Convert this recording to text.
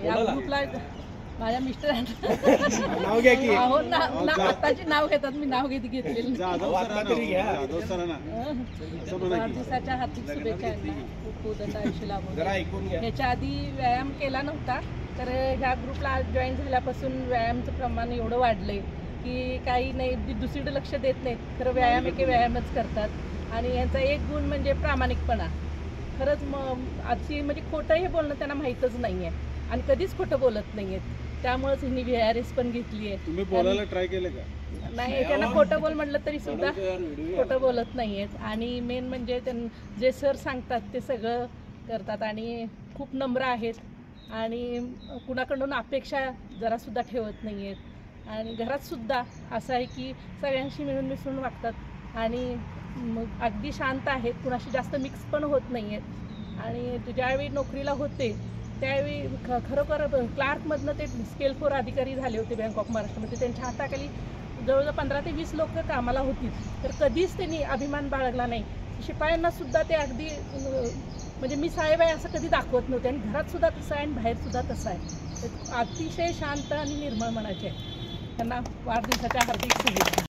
या ग्रुपला माझ्या मिस्टरांना नाव घ्या की आताची नाव घेतात, मी नाव घेतलेलं वाढदिवसाच्या हार्दिक शुभेच्छा यांना. खूप उदंड आयुष्य लाभो. ह्याच्या आधी व्यायाम केला नव्हता, तर ह्या ग्रुपला जॉईन झाल्यापासून व्यायामचं प्रमाण एवढं वाढलंय की काही नाही, दुसरीकडे लक्ष देत नाहीत, खरं व्यायाम व्यायामच करतात. आणि यांचा एक गुण म्हणजे प्रामाणिकपणा. खरंच अशी म्हणजे खोटं हे बोलणं त्यांना माहीतच नाही आहे आणि कधीच खोटं बोलत नाही आहेत. त्यामुळेच ह्यांनी VRS पण घेतली आहे. तुम्ही बोलायला ट्राय केलं का? नाही, त्यांना खोटं बोल म्हटलं तरी सुद्धा खोटं बोलत नाही आहेत. आणि मेन म्हणजे जे सर सांगतात ते सगळं करतात आणि खूप नम्र आहेत आणि कुणाकडून अपेक्षा जरासुद्धा ठेवत नाही आहेत. आणि घरातसुद्धा असं आहे की सगळ्यांशी मिळून मिसळून वागतात आणि अगदी शांत आहेत, कुणाशी जास्त मिक्स पण होत नाही आहेत. आणि ज्यावेळी नोकरीला होते त्यावेळी खरोखर क्लार्कमधनं ते स्केल 4 अधिकारी झाले होते बँक ऑफ महाराष्ट्रामध्ये. त्यांच्या हाताखाली जवळजवळ 15 ते 20 लोक कामाला होती, तर कधीच त्यांनी अभिमान बाळगला नाही. शिपायांनासुद्धा ते अगदी म्हणजे मी साहेब आहे असं कधी दाखवत नव्हते आणि घरातसुद्धा तसं आहे आणि बाहेरसुद्धा तसं आहे. अतिशय शांत आणि निर्मळ मनाचे आहे. त्यांना वाढदिवसाच्या हार्दिक शुभेच्छा.